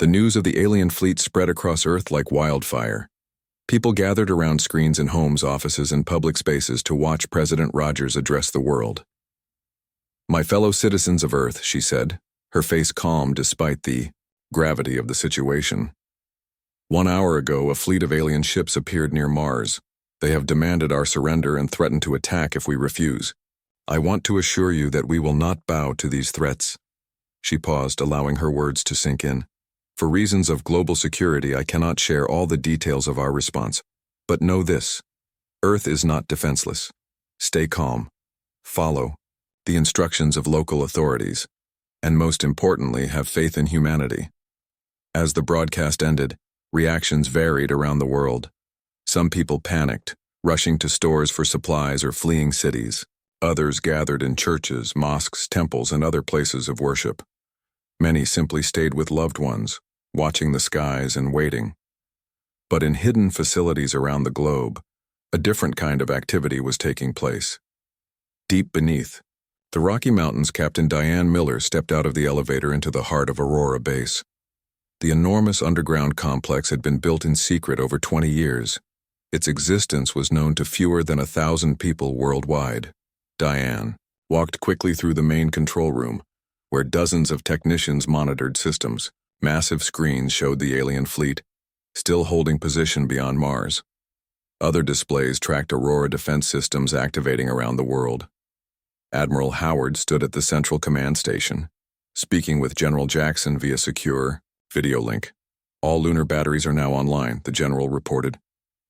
The news of the alien fleet spread across Earth like wildfire. People gathered around screens in homes, offices, and public spaces to watch President Rogers address the world. "My fellow citizens of Earth," she said, her face calm despite the gravity of the situation. "1 hour ago, a fleet of alien ships appeared near Mars. They have demanded our surrender and threatened to attack if we refuse. I want to assure you that we will not bow to these threats." She paused, allowing her words to sink in. "For reasons of global security, I cannot share all the details of our response. But know this: Earth is not defenseless. Stay calm. Follow the instructions of local authorities. And most importantly, have faith in humanity." As the broadcast ended, reactions varied around the world. Some people panicked, rushing to stores for supplies or fleeing cities. Others gathered in churches, mosques, temples, and other places of worship. Many simply stayed with loved ones, watching the skies and waiting. But in hidden facilities around the globe, a different kind of activity was taking place. Deep beneath the Rocky Mountains, Captain Diane Miller stepped out of the elevator into the heart of Aurora Base. The enormous underground complex had been built in secret over 20 years. Its existence was known to fewer than 1,000 people worldwide. Diane walked quickly through the main control room, where dozens of technicians monitored systems. Massive screens showed the alien fleet, still holding position beyond Mars. Other displays tracked Aurora defense systems activating around the world. Admiral Howard stood at the Central Command Station, speaking with General Jackson via secure video link. "All lunar batteries are now online," the general reported.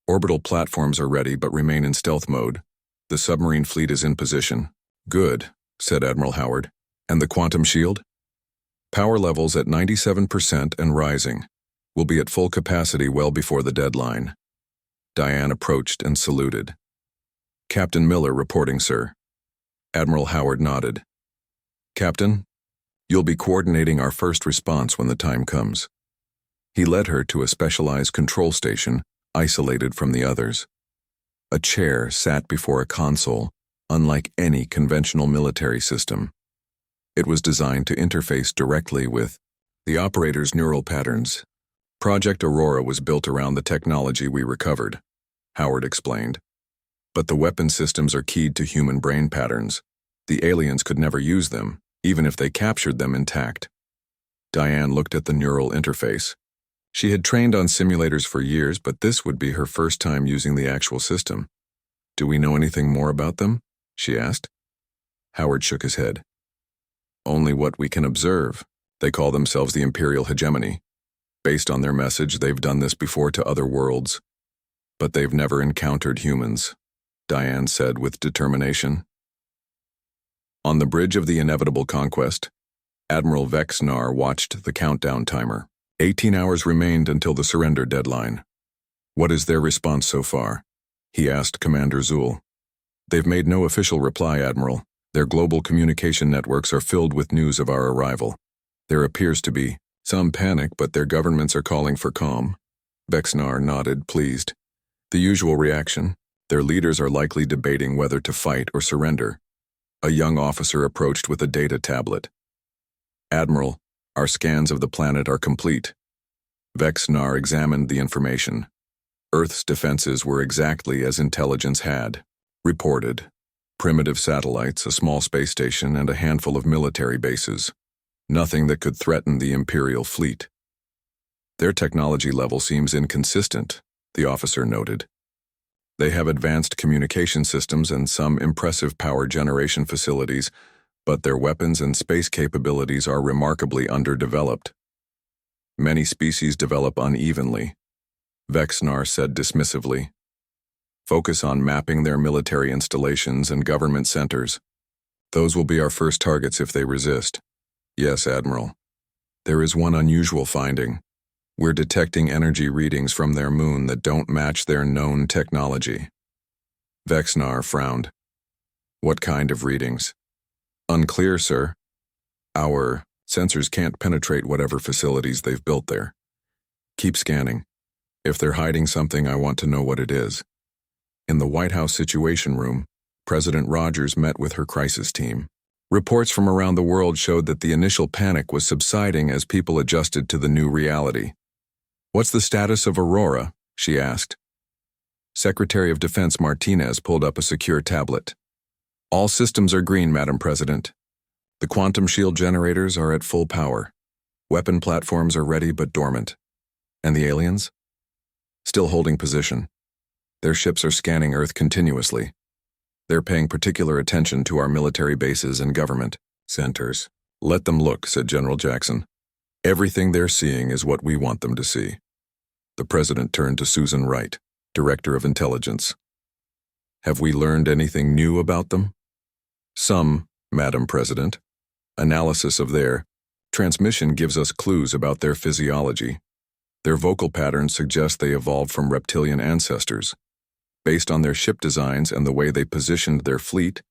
"Orbital platforms are ready but remain in stealth mode. The submarine fleet is in position." "Good," said Admiral Howard. "And the quantum shield?" "Power levels at 97% and rising. Will be at full capacity well before the deadline." Diane approached and saluted. "Captain Miller reporting, sir." Admiral Howard nodded. "Captain, you'll be coordinating our first response when the time comes." He led her to a specialized control station, isolated from the others. A chair sat before a console, unlike any conventional military system. It was designed to interface directly with the operator's neural patterns. "Project Aurora was built around the technology we recovered," Howard explained. "But the weapon systems are keyed to human brain patterns. The aliens could never use them, even if they captured them intact." Diane looked at the neural interface. She had trained on simulators for years, but this would be her first time using the actual system. "Do we know anything more about them?" she asked. Howard shook his head. "Only what we can observe. They call themselves the Imperial hegemony. Based on their message, they've done this before to other worlds. But they've never encountered humans," Diane said with determination. On the bridge of the inevitable conquest, Admiral Vexnar watched the countdown timer. 18 hours remained until the surrender deadline. "What is their response so far?" he asked Commander Zool. "They've made no official reply, Admiral. Their global communication networks are filled with news of our arrival. There appears to be some panic, but their governments are calling for calm." Vexnar nodded, pleased. "The usual reaction. Their leaders are likely debating whether to fight or surrender." A young officer approached with a data tablet. "Admiral, our scans of the planet are complete." Vexnar examined the information. Earth's defenses were exactly as intelligence had reported. Primitive satellites, a small space station, and a handful of military bases. Nothing that could threaten the Imperial fleet. "Their technology level seems inconsistent," the officer noted. "They have advanced communication systems and some impressive power generation facilities, but their weapons and space capabilities are remarkably underdeveloped. Many species develop unevenly," Vexnar said dismissively. "Focus on mapping their military installations and government centers. Those will be our first targets if they resist." "Yes, Admiral. There is one unusual finding. We're detecting energy readings from their moon that don't match their known technology." Vexnar frowned. "What kind of readings?" "Unclear, sir. Our sensors can't penetrate whatever facilities they've built there. Keep scanning. If they're hiding something, I want to know what it is." In the White House Situation Room, President Rogers met with her crisis team. Reports from around the world showed that the initial panic was subsiding as people adjusted to the new reality. "What's the status of Aurora?" she asked. Secretary of Defense Martinez pulled up a secure tablet. "All systems are green, Madam President. The quantum shield generators are at full power. Weapon platforms are ready but dormant. And the aliens? Still holding position. Their ships are scanning Earth continuously. They're paying particular attention to our military bases and government centers." "Let them look," said General Jackson. "Everything they're seeing is what we want them to see." The President turned to Susan Wright, Director of Intelligence. "Have we learned anything new about them?" "Some, Madam President. Analysis of their transmission gives us clues about their physiology. Their vocal patterns suggest they evolved from reptilian ancestors. Based on their ship designs and the way they positioned their fleet,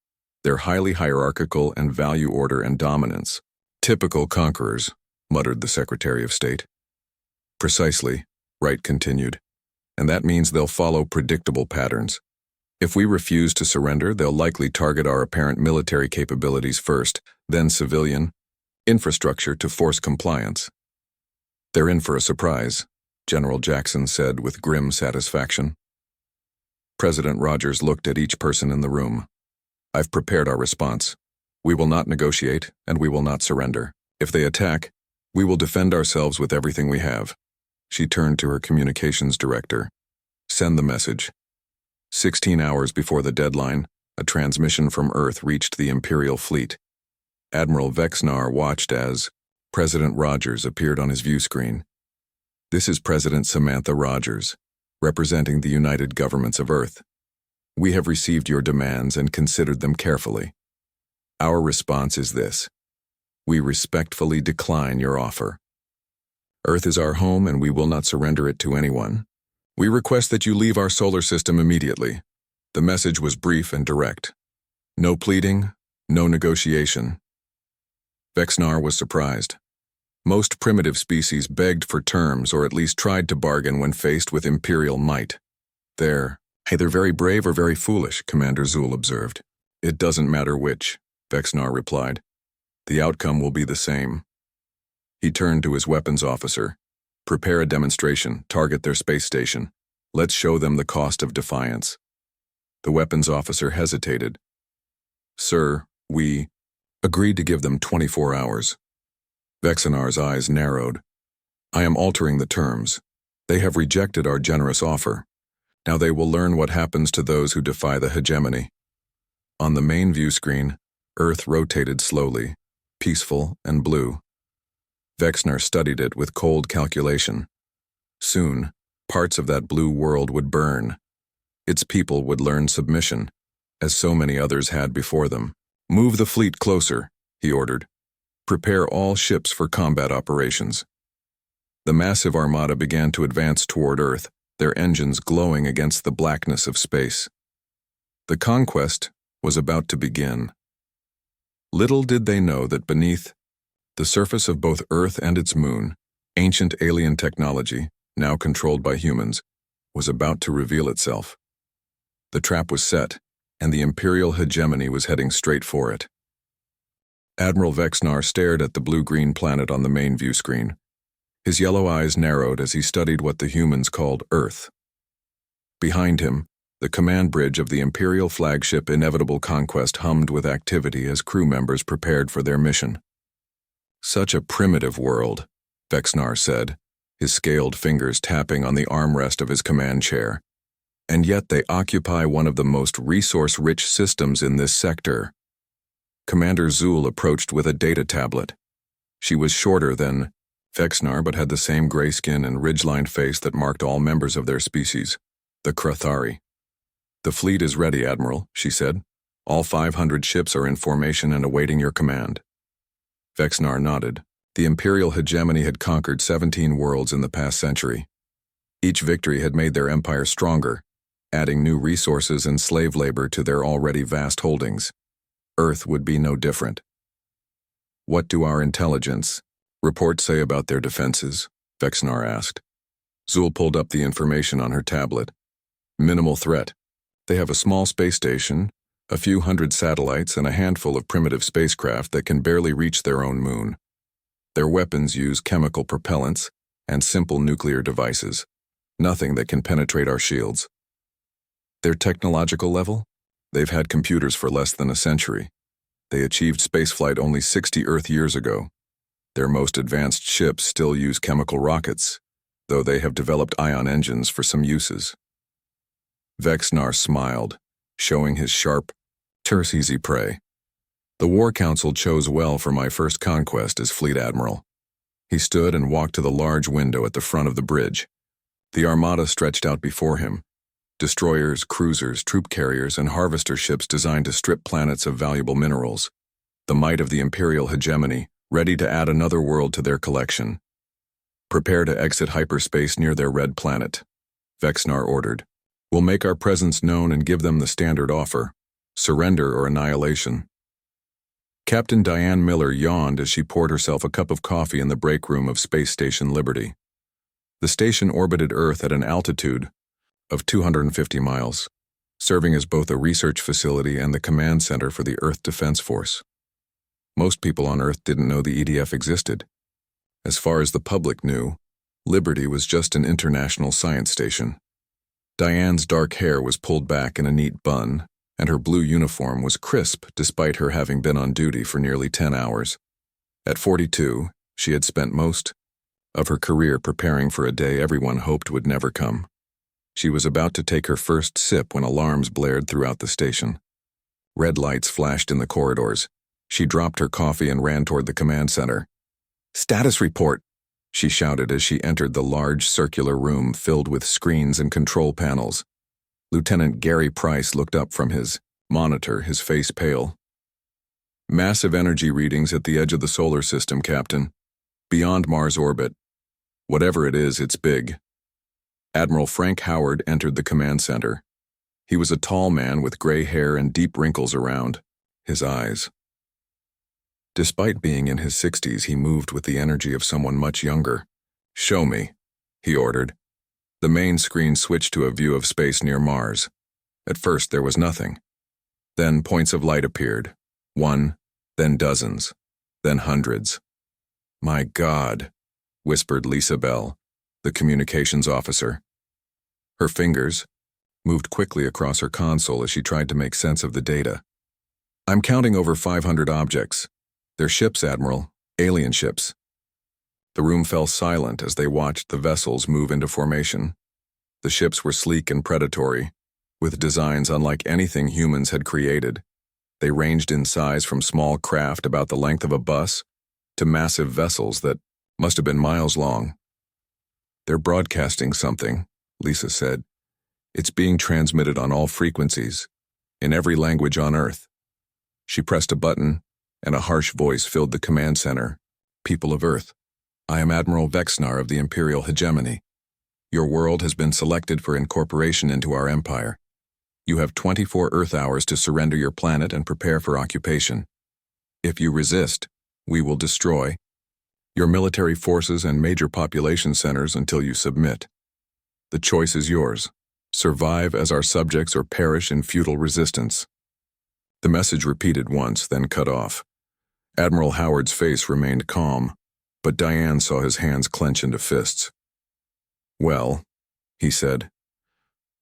they're highly hierarchical and value order and dominance." "Typical conquerors," muttered the Secretary of State. "Precisely," Wright continued, "and that means they'll follow predictable patterns. If we refuse to surrender, they'll likely target our apparent military capabilities first, then civilian infrastructure to force compliance." "They're in for a surprise," General Jackson said with grim satisfaction. President Rogers looked at each person in the room. "I've prepared our response. We will not negotiate, and we will not surrender. If they attack, we will defend ourselves with everything we have." She turned to her communications director. "Send the message." 16 hours before the deadline, a transmission from Earth reached the Imperial fleet. Admiral Vexnar watched as President Rogers appeared on his view screen. "This is President Samantha Rogers, representing the United Governments of Earth. We have received your demands and considered them carefully. Our response is this: we respectfully decline your offer. Earth is our home and we will not surrender it to anyone. We request that you leave our solar system immediately." The message was brief and direct. No pleading, no negotiation. Vexnar was surprised. Most primitive species begged for terms or at least tried to bargain when faced with Imperial might. They're either very brave or very foolish," Commander Zool observed. "It doesn't matter which," Vexnar replied. "The outcome will be the same." He turned to his weapons officer. "Prepare a demonstration, target their space station. Let's show them the cost of defiance." The weapons officer hesitated. "Sir, we agreed to give them 24 hours. Vexinar's eyes narrowed. "I am altering the terms. They have rejected our generous offer. Now they will learn what happens to those who defy the hegemony." On the main view screen, Earth rotated slowly, peaceful and blue. Vexnar studied it with cold calculation. Soon, parts of that blue world would burn. Its people would learn submission, as so many others had before them. "Move the fleet closer," he ordered. "Prepare all ships for combat operations." The massive armada began to advance toward Earth, their engines glowing against the blackness of space. The conquest was about to begin. Little did they know that beneath the surface of both Earth and its moon, ancient alien technology, now controlled by humans, was about to reveal itself. The trap was set, and the Imperial hegemony was heading straight for it. Admiral Vexnar stared at the blue-green planet on the main view screen. His yellow eyes narrowed as he studied what the humans called Earth. Behind him, the command bridge of the Imperial flagship Inevitable Conquest hummed with activity as crew members prepared for their mission. "Such a primitive world," Vexnar said, his scaled fingers tapping on the armrest of his command chair. "And yet they occupy one of the most resource-rich systems in this sector." Commander Zool approached with a data tablet. She was shorter than Vexnar but had the same gray skin and ridge-lined face that marked all members of their species, the Krathari. "The fleet is ready, Admiral," she said. "All 500 ships are in formation and awaiting your command." Vexnar nodded. The Imperial hegemony had conquered 17 worlds in the past century. Each victory had made their empire stronger, adding new resources and slave labor to their already vast holdings. Earth would be no different. "What do our intelligence reports say about their defenses?" Vexnar asked. Zool pulled up the information on her tablet. "Minimal threat. They have a small space station, A few hundred satellites and a handful of primitive spacecraft that can barely reach their own moon. Their weapons use chemical propellants and simple nuclear devices, nothing that can penetrate our shields. Their technological level? They've had computers for less than a century. They achieved spaceflight only 60 Earth years ago. Their most advanced ships still use chemical rockets, though they have developed ion engines for some uses. Vexnar smiled, showing his sharp, terse easy prey. The War Council chose well for my first conquest as Fleet Admiral. He stood and walked to the large window at the front of the bridge. The armada stretched out before him. Destroyers, cruisers, troop carriers, and harvester ships designed to strip planets of valuable minerals. The might of the Imperial hegemony, ready to add another world to their collection. Prepare to exit hyperspace near their red planet, Vexnar ordered. We'll make our presence known and give them the standard offer: surrender or annihilation. Captain Diane Miller yawned as she poured herself a cup of coffee in the break room of Space Station Liberty. The station orbited Earth at an altitude of 250 miles, serving as both a research facility and the command center for the Earth Defense Force. Most people on Earth didn't know the EDF existed. As far as the public knew, Liberty was just an international science station. Diane's dark hair was pulled back in a neat bun, and her blue uniform was crisp despite her having been on duty for nearly 10 hours. At 42, she had spent most of her career preparing for a day everyone hoped would never come. She was about to take her first sip when alarms blared throughout the station. Red lights flashed in the corridors. She dropped her coffee and ran toward the command center. "Status report," she shouted as she entered the large circular room filled with screens and control panels. Lieutenant Gary Price looked up from his monitor, his face pale. "Massive energy readings at the edge of the solar system, Captain. Beyond Mars orbit. Whatever it is, it's big." Admiral Frank Howard entered the command center. He was a tall man with gray hair and deep wrinkles around his eyes. Despite being in his 60s, he moved with the energy of someone much younger. "Show me," he ordered. The main screen switched to a view of space near Mars. At first there was nothing. Then points of light appeared. One, then dozens, then hundreds. "My God," whispered Lisa Bell, the communications officer. Her fingers moved quickly across her console as she tried to make sense of the data. "I'm counting over 500 objects. They're ships, Admiral, alien ships." The room fell silent as they watched the vessels move into formation. The ships were sleek and predatory, with designs unlike anything humans had created. They ranged in size from small craft about the length of a bus to massive vessels that must have been miles long. "They're broadcasting something," Lisa said. "It's being transmitted on all frequencies, in every language on Earth." She pressed a button, and a harsh voice filled the command center. "People of Earth, I am Admiral Vexnar of the Imperial hegemony. Your world has been selected for incorporation into our empire. You have 24 Earth hours to surrender your planet and prepare for occupation. If you resist, we will destroy your military forces and major population centers until you submit. The choice is yours. Survive as our subjects or perish in futile resistance." The message repeated once, then cut off. Admiral Howard's face remained calm, but Diane saw his hands clench into fists. "Well," he said,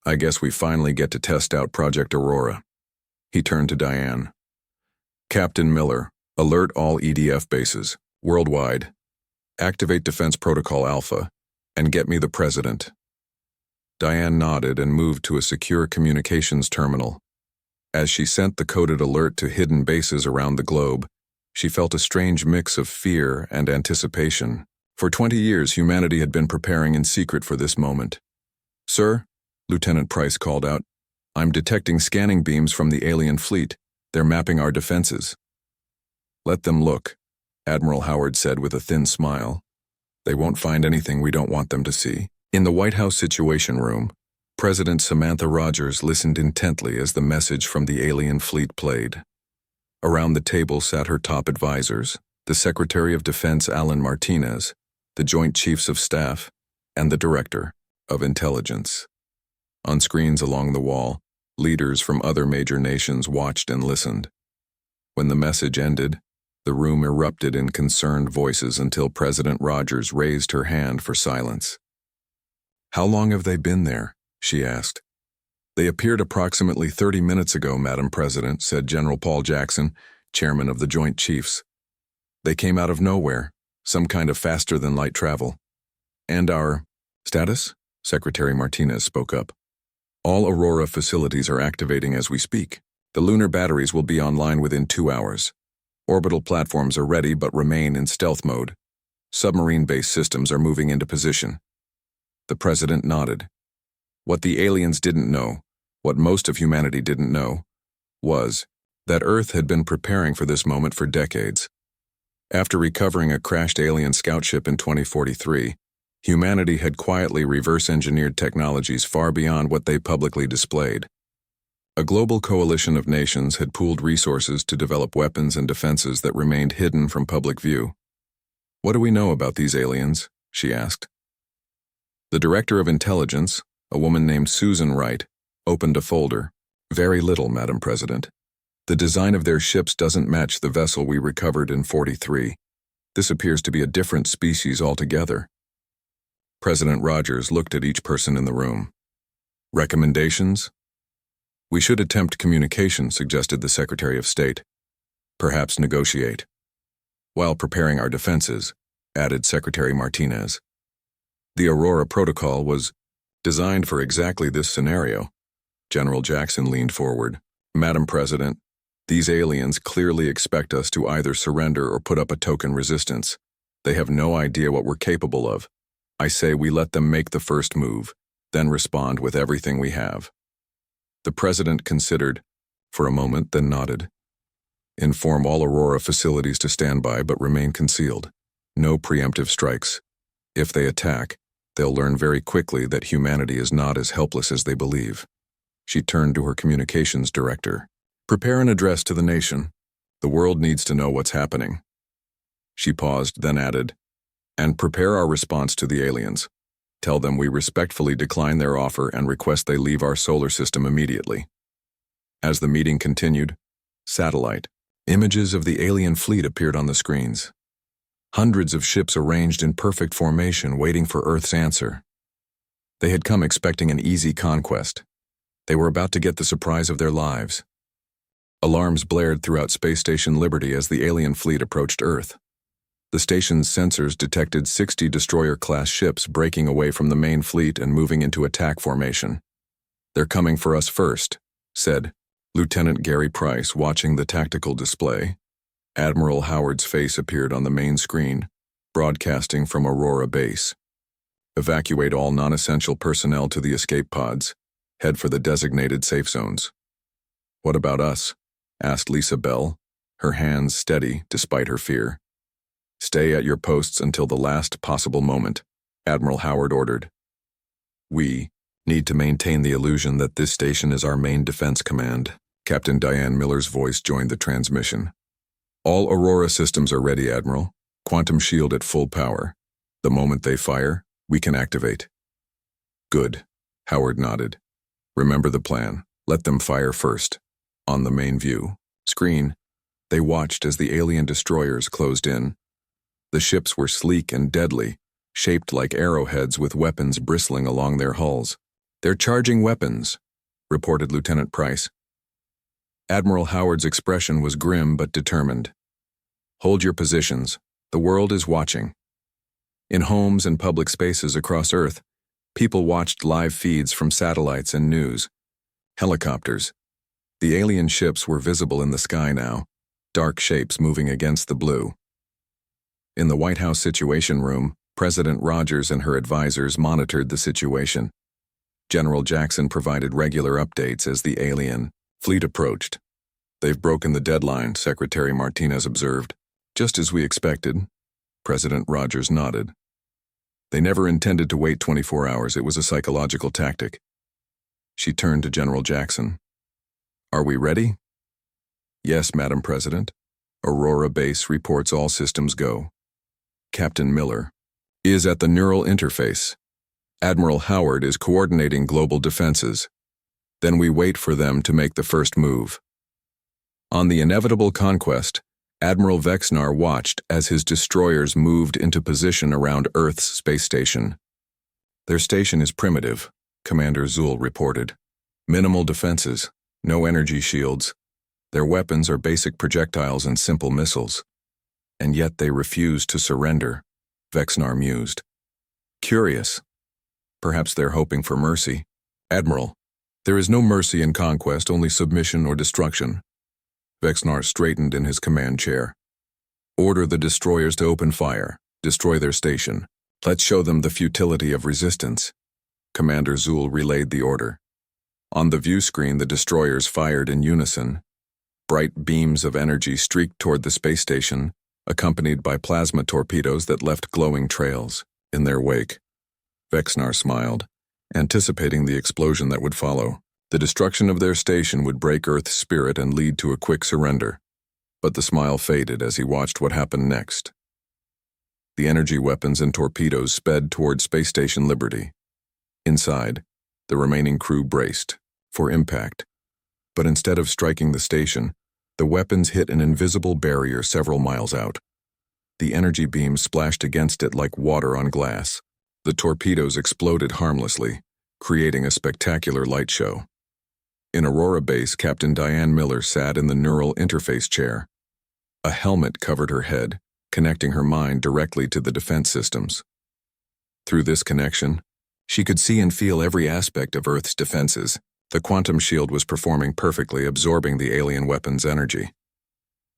"I guess we finally get to test out Project Aurora." He turned to Diane. "Captain Miller, alert all EDF bases, worldwide. Activate Defense Protocol Alpha, and get me the President." Diane nodded and moved to a secure communications terminal. As she sent the coded alert to hidden bases around the globe, she felt a strange mix of fear and anticipation. For 20 years, humanity had been preparing in secret for this moment. "Sir," Lieutenant Price called out, "I'm detecting scanning beams from the alien fleet. They're mapping our defenses." "Let them look," Admiral Howard said with a thin smile. "They won't find anything we don't want them to see." In the White House Situation Room, President Samantha Rogers listened intently as the message from the alien fleet played. Around the table sat her top advisors, the Secretary of Defense Alan Martinez, the Joint Chiefs of Staff, and the Director of Intelligence. On screens along the wall, Leaders from other major nations watched and listened. When the message ended, the room erupted in concerned voices until President Rogers raised her hand for silence. "How long have they been there?" she asked. "They appeared approximately 30 minutes ago, Madam President," said General Paul Jackson, chairman of the Joint Chiefs. "They came out of nowhere, some kind of faster-than-light travel." "And our status?" Secretary Martinez spoke up. "All Aurora facilities are activating as we speak. The lunar batteries will be online within 2 hours. Orbital platforms are ready but remain in stealth mode. Submarine-based systems are moving into position." The president nodded. What the aliens didn't know, what most of humanity didn't know, was that Earth had been preparing for this moment for decades. After recovering a crashed alien scout ship in 2043, humanity had quietly reverse-engineered technologies far beyond what they publicly displayed. A global coalition of nations had pooled resources to develop weapons and defenses that remained hidden from public view. "What do we know about these aliens?" she asked. The director of intelligence, a woman named Susan Wright, opened a folder. "Very little, Madam President. The design of their ships doesn't match the vessel we recovered in 43. This appears to be a different species altogether." President Rogers looked at each person in the room. "Recommendations?" "We should attempt communication," suggested the Secretary of State. "Perhaps negotiate." "While preparing our defenses," added Secretary Martinez. The Aurora Protocol was designed for exactly this scenario. General Jackson leaned forward. "Madam President, these aliens clearly expect us to either surrender or put up a token resistance. They have no idea what we're capable of. I say we let them make the first move, then respond with everything we have." The president considered for a moment, then nodded. "Inform all Aurora facilities to stand by but remain concealed. No preemptive strikes. If they attack, they'll learn very quickly that humanity is not as helpless as they believe." She turned to her communications director. "Prepare an address to the nation. The world needs to know what's happening." She paused, then added, "And prepare our response to the aliens. Tell them we respectfully decline their offer and request they leave our solar system immediately." As the meeting continued, satellite images of the alien fleet appeared on the screens. Hundreds of ships arranged in perfect formation waiting for Earth's answer. They had come expecting an easy conquest. They were about to get the surprise of their lives. Alarms blared throughout Space Station Liberty as the alien fleet approached Earth. The station's sensors detected 60 destroyer-class ships breaking away from the main fleet and moving into attack formation. "They're coming for us first," said Lieutenant Gary Price, watching the tactical display. Admiral Howard's face appeared on the main screen, broadcasting from Aurora Base. "Evacuate all non-essential personnel to the escape pods. Head for the designated safe zones." "What about us?" asked Lisa Bell, her hands steady despite her fear. "Stay at your posts until the last possible moment," Admiral Howard ordered. "We need to maintain the illusion that this station is our main defense command." Captain Diane Miller's voice joined the transmission. "All Aurora systems are ready, Admiral. Quantum shield at full power. The moment they fire, we can activate." "Good," Howard nodded. "Remember the plan. Let them fire first." On the main view screen, they watched as the alien destroyers closed in. The ships were sleek and deadly, shaped like arrowheads with weapons bristling along their hulls. "They're charging weapons," reported Lieutenant Price. Admiral Howard's expression was grim but determined. "Hold your positions. The world is watching." In homes and public spaces across Earth, people watched live feeds from satellites and news. Helicopters. The alien ships were visible in the sky now, dark shapes moving against the blue. In the White House Situation Room, President Rogers and her advisors monitored the situation. General Jackson provided regular updates as the alien fleet approached. "They've broken the deadline," Secretary Martinez observed. "Just as we expected." President Rogers nodded. "They never intended to wait 24 hours. It was a psychological tactic." She turned to General Jackson. "Are we ready?" "Yes, Madam President. Aurora Base reports all systems go." Captain Miller is at the neural interface. Admiral Howard is coordinating global defenses. Then we wait for them to make the first move. On the inevitable conquest, Admiral Vexnar watched as his destroyers moved into position around Earth's space station. Their station is primitive, Commander Zool reported. Minimal defenses, no energy shields. Their weapons are basic projectiles and simple missiles. And yet they refuse to surrender, Vexnar mused. Curious. Perhaps they're hoping for mercy. Admiral, there is no mercy in conquest, only submission or destruction. Vexnar straightened in his command chair. Order the destroyers to open fire, destroy their station. Let's show them the futility of resistance. Commander Zool relayed the order. On the view screen, the destroyers fired in unison. Bright beams of energy streaked toward the space station, accompanied by plasma torpedoes that left glowing trails in their wake. Vexnar smiled, anticipating the explosion that would follow. The destruction of their station would break Earth's spirit and lead to a quick surrender. But the smile faded as he watched what happened next. The energy weapons and torpedoes sped toward Space Station Liberty. Inside, the remaining crew braced for impact. But instead of striking the station, the weapons hit an invisible barrier several miles out. The energy beams splashed against it like water on glass. The torpedoes exploded harmlessly, creating a spectacular light show. In Aurora Base, Captain Diane Miller sat in the neural interface chair. A helmet covered her head, connecting her mind directly to the defense systems. Through this connection, she could see and feel every aspect of Earth's defenses. The quantum shield was performing perfectly, absorbing the alien weapon's energy.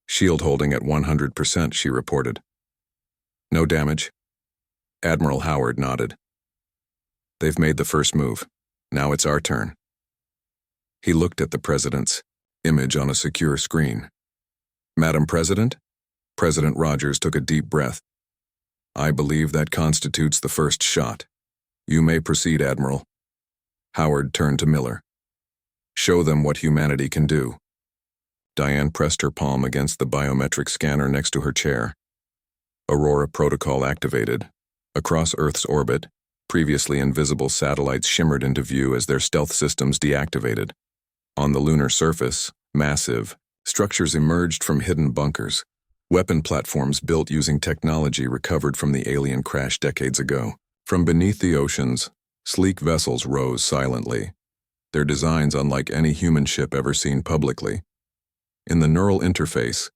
Shield holding at 100%, she reported. No damage. Admiral Howard nodded. They've made the first move. Now it's our turn. He looked at the president's image on a secure screen. Madam President? President Rogers took a deep breath. I believe that constitutes the first shot. You may proceed, Admiral. Howard turned to Miller. Show them what humanity can do. Diane pressed her palm against the biometric scanner next to her chair. Aurora protocol activated. Across Earth's orbit, previously invisible satellites shimmered into view as their stealth systems deactivated. On the lunar surface, massive structures emerged from hidden bunkers, weapon platforms built using technology recovered from the alien crash decades ago. From beneath the oceans, sleek vessels rose silently, their designs unlike any human ship ever seen publicly. In the neural interface,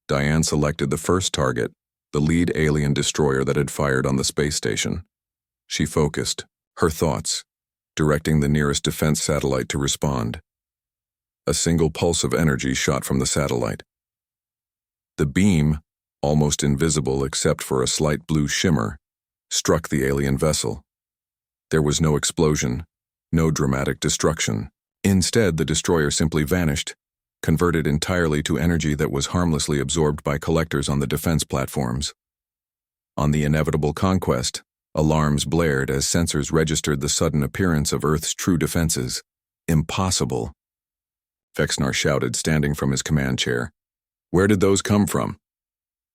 Diane selected the first target, the lead alien destroyer that had fired on the space station. She focused, her thoughts, directing the nearest defense satellite to respond. A single pulse of energy shot from the satellite. The beam, almost invisible except for a slight blue shimmer, struck the alien vessel. There was no explosion, no dramatic destruction. Instead, the destroyer simply vanished, converted entirely to energy that was harmlessly absorbed by collectors on the defense platforms. On the inevitable conquest, alarms blared as sensors registered the sudden appearance of Earth's true defenses. Impossible. Vexnar shouted, standing from his command chair. Where did those come from?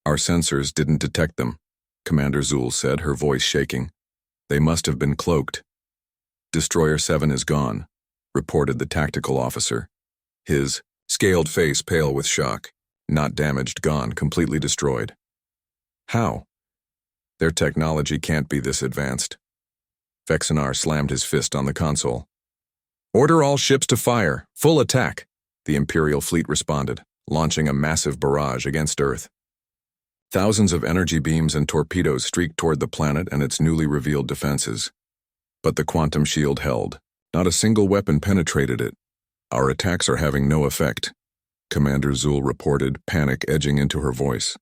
Our sensors didn't detect them, Commander Zool said, her voice shaking. They must have been cloaked. Destroyer 7 is gone, reported the tactical officer. His scaled face pale with shock. Not damaged, gone, completely destroyed. How? Their technology can't be this advanced. Vexnar slammed his fist on the console. Order all ships to fire. Full attack. The Imperial fleet responded, launching a massive barrage against Earth. Thousands of energy beams and torpedoes streaked toward the planet and its newly revealed defenses. But the quantum shield held. Not a single weapon penetrated it. Our attacks are having no effect, Commander Zool reported, panic edging into her voice.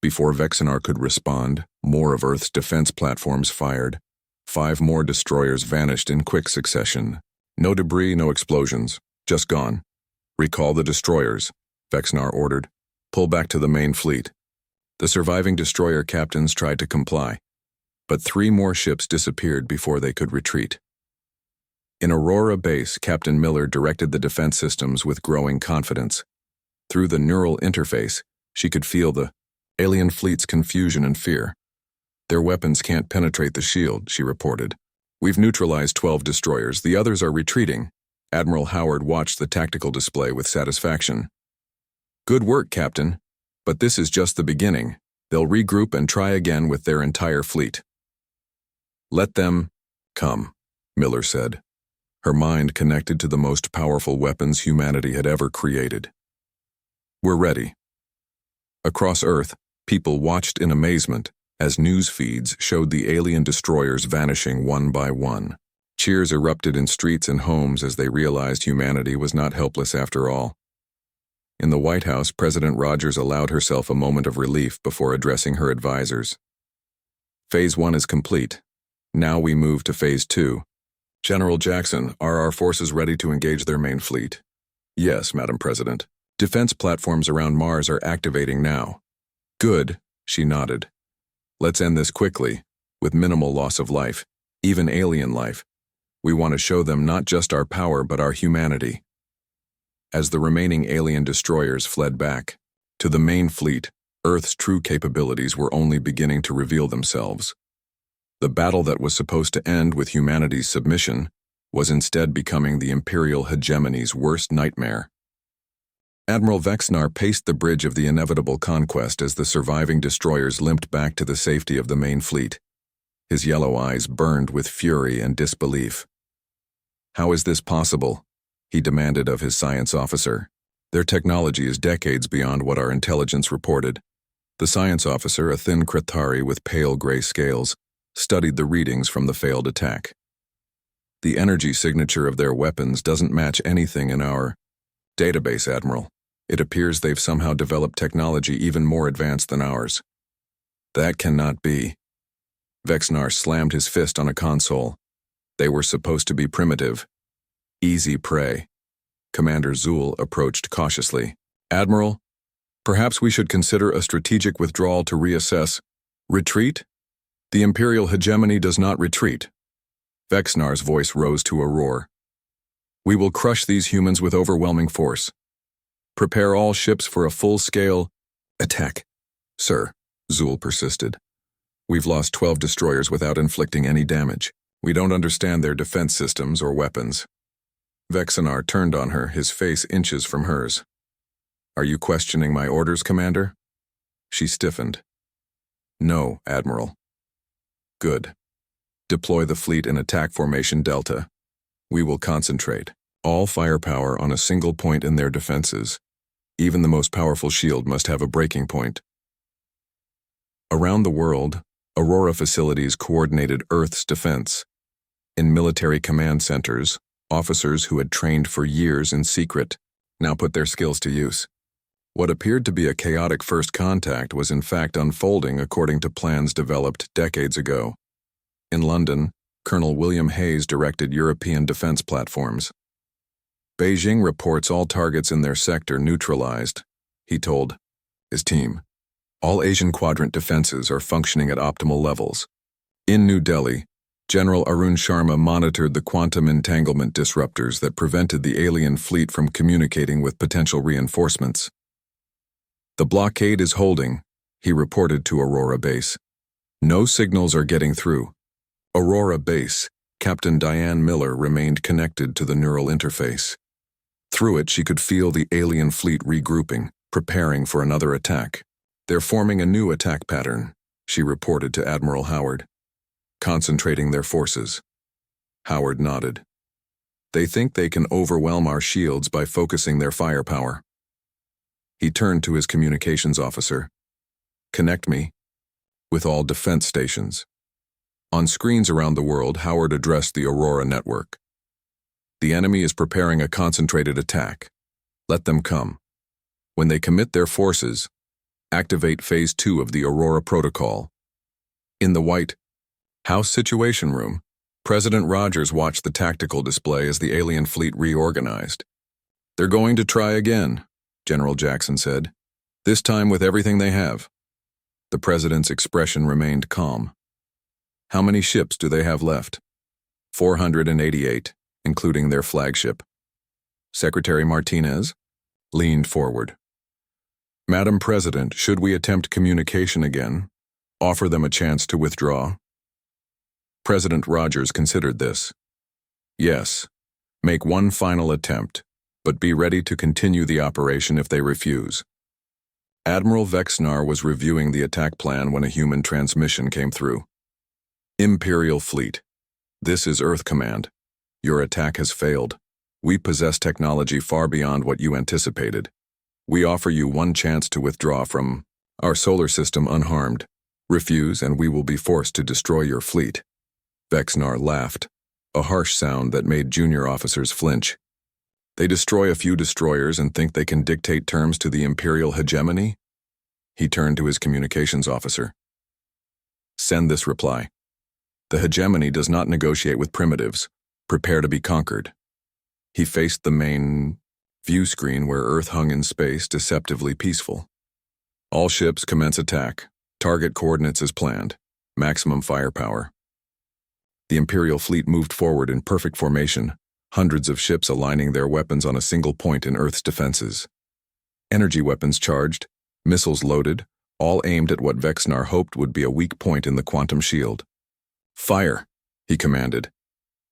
Before Vexnar could respond, more of Earth's defense platforms fired. 5 more destroyers vanished in quick succession. No debris, no explosions. Just gone. Recall the destroyers, Vexnar ordered. Pull back to the main fleet. The surviving destroyer captains tried to comply, but 3 more ships disappeared before they could retreat. In Aurora Base, Captain Miller directed the defense systems with growing confidence. Through the neural interface, she could feel the alien fleet's confusion and fear. Their weapons can't penetrate the shield, she reported. We've neutralized 12 destroyers. The others are retreating. Admiral Howard watched the tactical display with satisfaction. Good work, Captain. But this is just the beginning. They'll regroup and try again with their entire fleet. Let them come, Miller said. Her mind connected to the most powerful weapons humanity had ever created. We're ready. Across Earth, people watched in amazement as news feeds showed the alien destroyers vanishing one by one. Cheers erupted in streets and homes as they realized humanity was not helpless after all. In the White House, President Rogers allowed herself a moment of relief before addressing her advisors. Phase 1 is complete. Now we move to Phase 2. General Jackson, are our forces ready to engage their main fleet? Yes, Madam President. Defense platforms around Mars are activating now. Good, she nodded. Let's end this quickly, with minimal loss of life, even alien life. We want to show them not just our power but our humanity. As the remaining alien destroyers fled back to the main fleet, Earth's true capabilities were only beginning to reveal themselves. The battle that was supposed to end with humanity's submission was instead becoming the Imperial hegemony's worst nightmare. Admiral Vexnar paced the bridge of the inevitable conquest as the surviving destroyers limped back to the safety of the main fleet. His yellow eyes burned with fury and disbelief. How is this possible? He demanded of his science officer. Their technology is decades beyond what our intelligence reported. The science officer, a thin Krithari with pale gray scales, studied the readings from the failed attack. The energy signature of their weapons doesn't match anything in our database, Admiral. It appears they've somehow developed technology even more advanced than ours. That cannot be. Vexnar slammed his fist on a console. They were supposed to be primitive. Easy prey. Commander Zool approached cautiously. Admiral, perhaps we should consider a strategic withdrawal to reassess. Retreat? The Imperial hegemony does not retreat. Vexnar's voice rose to a roar. We will crush these humans with overwhelming force. Prepare all ships for a full-scale attack. Sir, Zool persisted. We've lost 12 destroyers without inflicting any damage. We don't understand their defense systems or weapons. Vexnar turned on her, his face inches from hers. Are you questioning my orders, Commander? She stiffened. No, Admiral. Good. Deploy the fleet in attack formation Delta. We will concentrate all firepower on a single point in their defenses. Even the most powerful shield must have a breaking point. Around the world, Aurora facilities coordinated Earth's defense. In military command centers, officers who had trained for years in secret now put their skills to use. What appeared to be a chaotic first contact was in fact unfolding according to plans developed decades ago. In London, Colonel William Hayes directed European defense platforms. Beijing reports all targets in their sector neutralized, he told his team. All Asian Quadrant defenses are functioning at optimal levels. In New Delhi, General Arun Sharma monitored the quantum entanglement disruptors that prevented the alien fleet from communicating with potential reinforcements. The blockade is holding, he reported to Aurora Base. No signals are getting through. Aurora Base, Captain Diane Miller remained connected to the neural interface. Through it, she could feel the alien fleet regrouping, preparing for another attack. They're forming a new attack pattern, she reported to Admiral Howard. Concentrating their forces. Howard nodded. They think they can overwhelm our shields by focusing their firepower. He turned to his communications officer. Connect me with all defense stations. On screens around the world, Howard addressed the Aurora network. The enemy is preparing a concentrated attack. Let them come. When they commit their forces, activate Phase 2 of the Aurora Protocol. In the White House Situation Room, President Rogers watched the tactical display as the alien fleet reorganized. They're going to try again, General Jackson said, this time with everything they have. The president's expression remained calm. How many ships do they have left? 488, including their flagship. Secretary Martinez leaned forward. Madam President, should we attempt communication again, offer them a chance to withdraw? President Rogers considered this. Yes, Make one final attempt, but be ready to continue the operation if they refuse. Admiral Vexnar was reviewing the attack plan when a human transmission came through. Imperial Fleet. This is Earth Command. Your attack has failed. We possess technology far beyond what you anticipated. We offer you one chance to withdraw from our solar system unharmed. Refuse and we will be forced to destroy your fleet. Vexnar laughed, a harsh sound that made junior officers flinch. They destroy a few destroyers and think they can dictate terms to the Imperial hegemony? He turned to his communications officer. Send this reply. The hegemony does not negotiate with primitives. Prepare to be conquered. He faced the main view screen where Earth hung in space, deceptively peaceful. All ships commence attack. Target coordinates as planned. Maximum firepower. The Imperial fleet moved forward in perfect formation, hundreds of ships aligning their weapons on a single point in Earth's defenses. Energy weapons charged, missiles loaded, all aimed at what Vexnar hoped would be a weak point in the quantum shield. Fire, he commanded.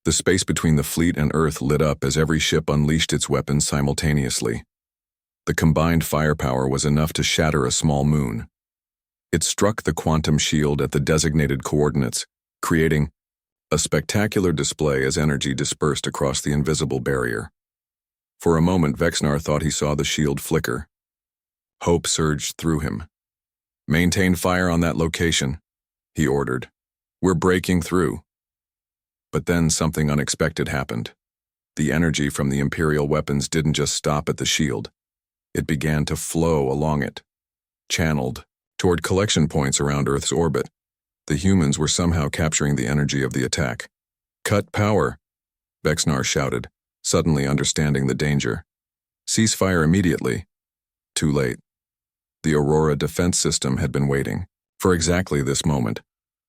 The space between the fleet and Earth lit up as every ship unleashed its weapons simultaneously. The combined firepower was enough to shatter a small moon. It struck the quantum shield at the designated coordinates, creating a spectacular display as energy dispersed across the invisible barrier. For a moment, Vexnar thought he saw the shield flicker. Hope surged through him. Maintain fire on that location, he ordered. We're breaking through. But then something unexpected happened. The energy from the Imperial weapons didn't just stop at the shield. It began to flow along it, channeled toward collection points around Earth's orbit. The humans were somehow capturing the energy of the attack. Cut power, Vexnar shouted, suddenly understanding the danger. Cease fire immediately. Too late. The Aurora defense system had been waiting for exactly this moment.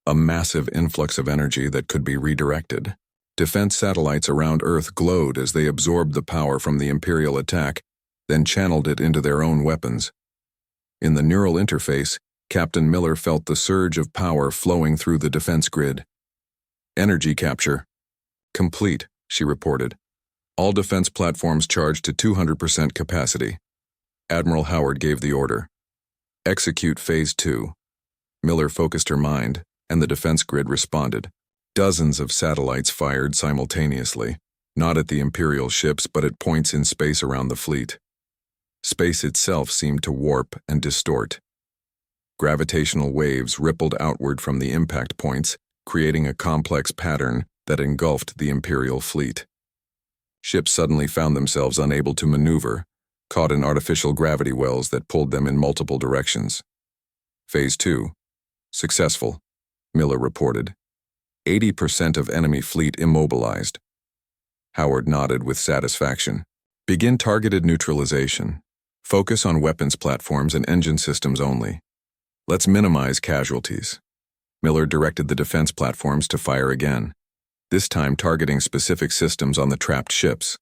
A massive influx of energy that could be redirected. Defense satellites around Earth glowed as they absorbed the power from the Imperial attack, then channeled it into their own weapons. In the neural interface, Captain Miller felt the surge of power flowing through the defense grid. Energy capture. Complete, she reported. All defense platforms charged to 200% capacity. Admiral Howard gave the order. Execute Phase 2. Miller focused her mind, and the defense grid responded. Dozens of satellites fired simultaneously, not at the Imperial ships but at points in space around the fleet. Space itself seemed to warp and distort. Gravitational waves rippled outward from the impact points, creating a complex pattern that engulfed the Imperial fleet. Ships suddenly found themselves unable to maneuver, caught in artificial gravity wells that pulled them in multiple directions. Phase 2. Successful, Miller reported. 80% of enemy fleet immobilized. Howard nodded with satisfaction. Begin targeted neutralization. Focus on weapons platforms and engine systems only. Let's minimize casualties. Miller directed the defense platforms to fire again, this time targeting specific systems on the trapped ships.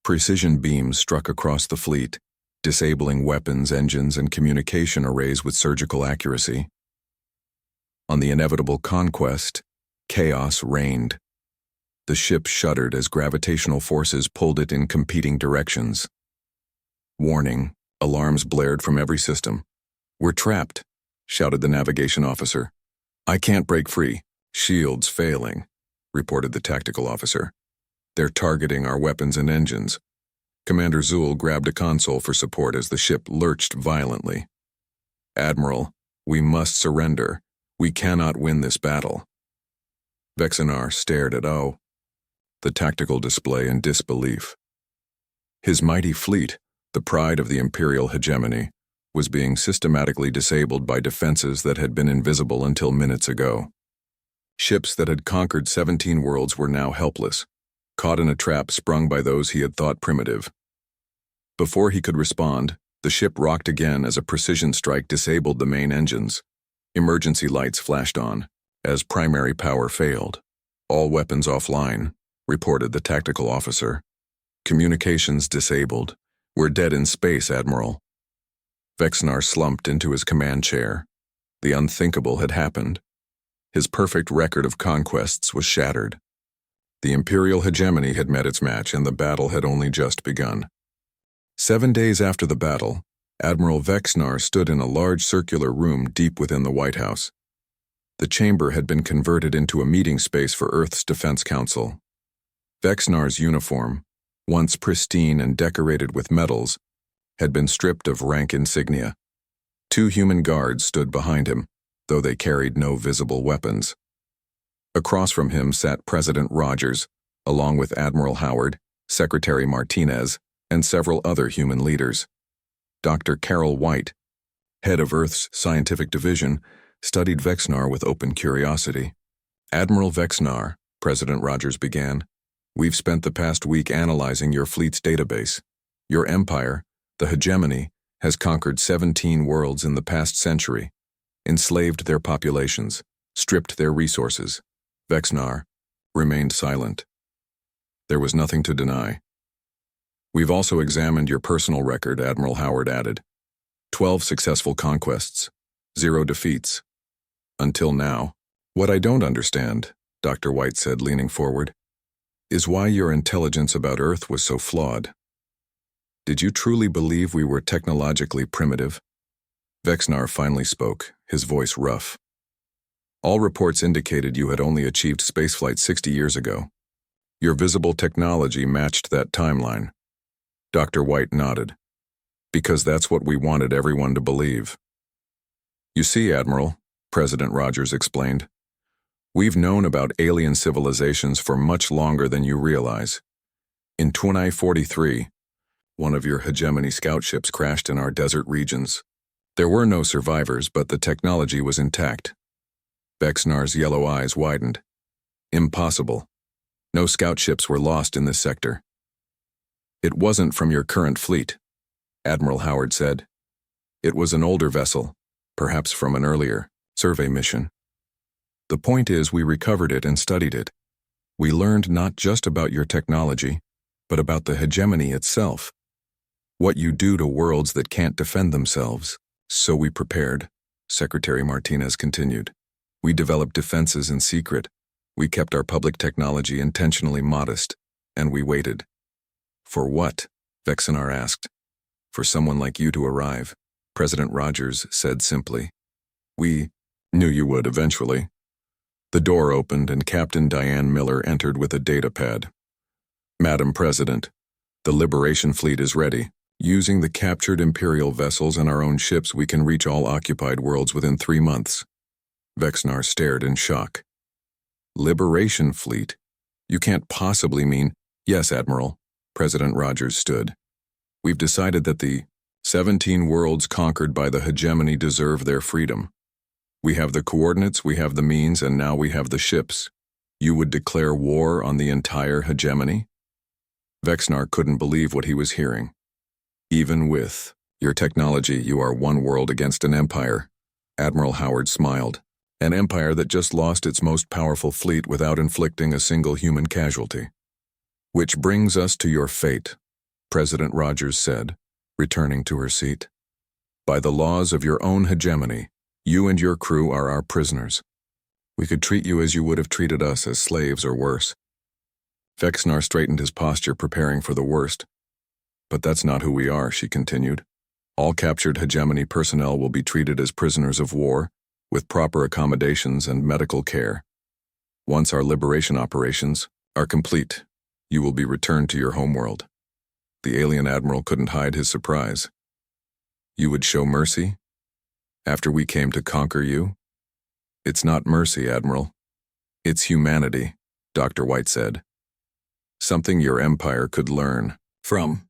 Precision beams struck across the fleet, disabling weapons, engines, and communication arrays with surgical accuracy. On the inevitable conquest, chaos reigned. The ship shuddered as gravitational forces pulled it in competing directions. Warning, alarms blared from every system. We're trapped, shouted the navigation officer. I can't break free. Shields failing, reported the tactical officer. They're targeting our weapons and engines. Commander Zool grabbed a console for support as the ship lurched violently. Admiral, we must surrender. We cannot win this battle. Vexnar stared at O, the tactical display in disbelief. His mighty fleet, the pride of the Imperial hegemony, was being systematically disabled by defenses that had been invisible until minutes ago. Ships that had conquered 17 worlds were now helpless, caught in a trap sprung by those he had thought primitive. Before he could respond, the ship rocked again as a precision strike disabled the main engines. Emergency lights flashed on, as primary power failed. All weapons offline, reported the tactical officer. Communications disabled. We're dead in space, Admiral. Vexnar slumped into his command chair. The unthinkable had happened. His perfect record of conquests was shattered. The Imperial hegemony had met its match, and the battle had only just begun. 7 days after the battle, Admiral Vexnar stood in a large circular room deep within the White House. The chamber had been converted into a meeting space for Earth's Defense Council. Vexnar's uniform, once pristine and decorated with medals, had been stripped of rank insignia. 2 human guards stood behind him, though they carried no visible weapons. Across from him sat President Rogers, along with Admiral Howard, Secretary Martinez, and several other human leaders. Dr. Carol White, head of Earth's scientific division, studied Vexnar with open curiosity. Admiral Vexnar, President Rogers began, we've spent the past week analyzing your fleet's database. Your empire, the hegemony, has conquered 17 worlds in the past century, enslaved their populations, stripped their resources. Vexnar remained silent. There was nothing to deny. We've also examined your personal record, Admiral Howard added. 12 successful conquests, 0 defeats. Until now. What I don't understand, Dr. White said, leaning forward, is why your intelligence about Earth was so flawed. Did you truly believe we were technologically primitive? Vexnar finally spoke, his voice rough. All reports indicated you had only achieved spaceflight 60 years ago. Your visible technology matched that timeline. Dr. White nodded. Because that's what we wanted everyone to believe. You see, Admiral, President Rogers explained, we've known about alien civilizations for much longer than you realize. In 2043, one of your hegemony scout ships crashed in our desert regions. There were no survivors, but the technology was intact. Vexnar's yellow eyes widened. Impossible. No scout ships were lost in this sector. It wasn't from your current fleet, Admiral Howard said. It was an older vessel, perhaps from an earlier survey mission. The point is, we recovered it and studied it. We learned not just about your technology, but about the hegemony itself. What you do to worlds that can't defend themselves. So we prepared, Secretary Martinez continued. We developed defenses in secret. We kept our public technology intentionally modest, and we waited. For what? Vexnar asked. For someone like you to arrive, President Rogers said simply. We knew you would eventually. The door opened and Captain Diane Miller entered with a data pad. Madam President, the Liberation Fleet is ready. Using the captured Imperial vessels and our own ships, we can reach all occupied worlds within 3 months. Vexnar stared in shock. Liberation Fleet? You can't possibly mean... Yes, Admiral. President Rogers stood. We've decided that the 17 worlds conquered by the hegemony deserve their freedom. We have the coordinates, we have the means, and now we have the ships. You would declare war on the entire hegemony? Vexnar couldn't believe what he was hearing. Even with your technology, you are one world against an empire. Admiral Howard smiled. An empire that just lost its most powerful fleet without inflicting a single human casualty. Which brings us to your fate, President Rogers said, returning to her seat. By the laws of your own hegemony, you and your crew are our prisoners. We could treat you as you would have treated us, as slaves or worse. Vexnar straightened his posture, preparing for the worst. But that's not who we are, she continued. All captured hegemony personnel will be treated as prisoners of war, with proper accommodations and medical care. Once our liberation operations are complete, you will be returned to your homeworld. The alien admiral couldn't hide his surprise. You would show mercy? After we came to conquer you? It's not mercy, Admiral. It's humanity, Dr. White said. Something your empire could learn from.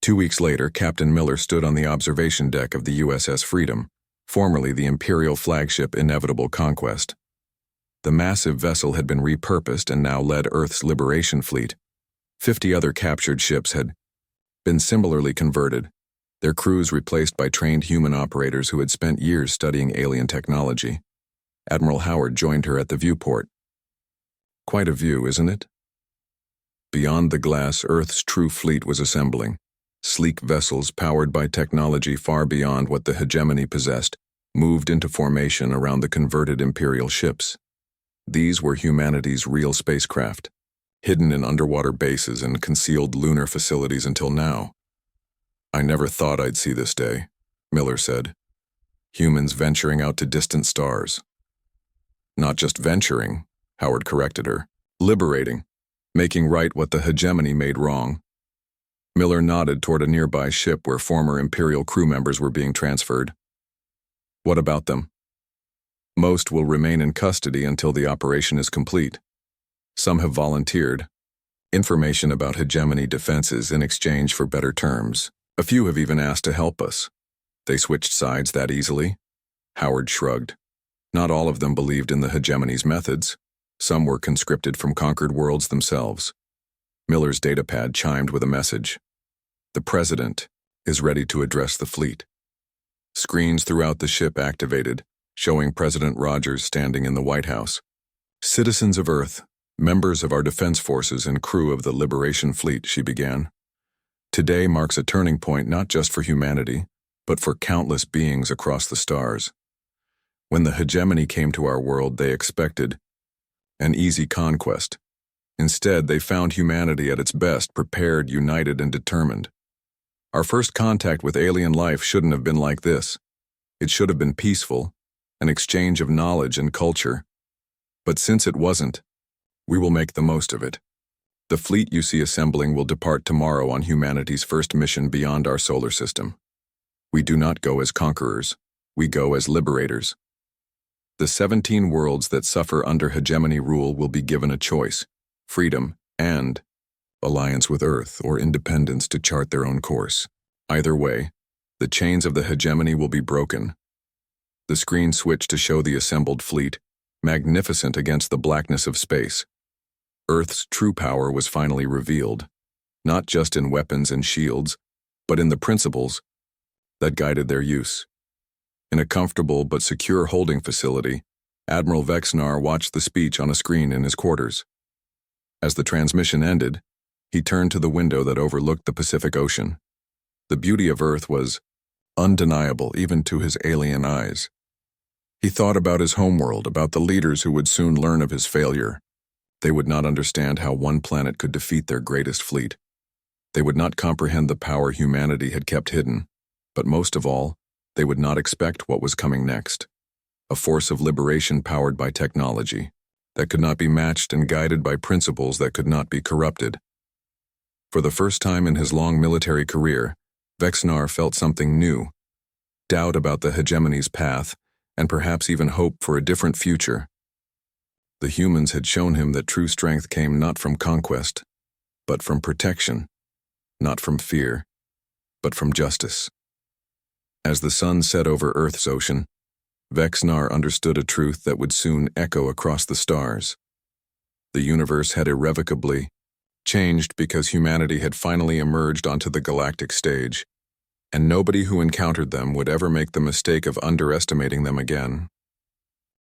2 weeks later, Captain Miller stood on the observation deck of the USS Freedom, formerly the Imperial flagship Inevitable Conquest. The massive vessel had been repurposed and now led Earth's Liberation Fleet. 50 other captured ships had been similarly converted, their crews replaced by trained human operators who had spent years studying alien technology. Admiral Howard joined her at the viewport. Quite a view, isn't it? Beyond the glass, Earth's true fleet was assembling. Sleek vessels powered by technology far beyond what the hegemony possessed moved into formation around the converted Imperial ships. These were humanity's real spacecraft, hidden in underwater bases and concealed lunar facilities until now. "I never thought I'd see this day," Miller said. "Humans venturing out to distant stars." "Not just venturing," Howard corrected her. "Liberating. Making right what the hegemony made wrong." Miller nodded toward a nearby ship where former Imperial crew members were being transferred. "What about them?" "Most will remain in custody until the operation is complete. Some have volunteered. Information about hegemony defenses in exchange for better terms. A few have even asked to help us." "They switched sides that easily?" Howard shrugged. "Not all of them believed in the hegemony's methods. Some were conscripted from conquered worlds themselves." Miller's datapad chimed with a message. "The President is ready to address the fleet." Screens throughout the ship activated, showing President Rogers standing in the White House. "Citizens of Earth, members of our defense forces and crew of the Liberation Fleet," she began. "Today marks a turning point not just for humanity, but for countless beings across the stars. When the hegemony came to our world, they expected an easy conquest. Instead, they found humanity at its best, prepared, united, and determined. Our first contact with alien life shouldn't have been like this. It should have been peaceful, an exchange of knowledge and culture. But since it wasn't, we will make the most of it. The fleet you see assembling will depart tomorrow on humanity's first mission beyond our solar system. We do not go as conquerors, we go as liberators. The 17 worlds that suffer under hegemony rule will be given a choice: freedom and alliance with Earth or independence to chart their own course. Either way, the chains of the hegemony will be broken." The screen switched to show the assembled fleet, magnificent against the blackness of space. Earth's true power was finally revealed, not just in weapons and shields, but in the principles that guided their use. In a comfortable but secure holding facility, Admiral Vexnar watched the speech on a screen in his quarters. As the transmission ended, he turned to the window that overlooked the Pacific Ocean. The beauty of Earth was undeniable even to his alien eyes. He thought about his homeworld, about the leaders who would soon learn of his failure. They would not understand how one planet could defeat their greatest fleet. They would not comprehend the power humanity had kept hidden. But most of all, they would not expect what was coming next. A force of liberation powered by technology that could not be matched and guided by principles that could not be corrupted. For the first time in his long military career, Vexnar felt something new: doubt about the hegemony's path, and perhaps even hope for a different future. The humans had shown him that true strength came not from conquest, but from protection, not from fear, but from justice. As the sun set over Earth's ocean, Vexnar understood a truth that would soon echo across the stars. The universe had irrevocably changed because humanity had finally emerged onto the galactic stage, and nobody who encountered them would ever make the mistake of underestimating them again.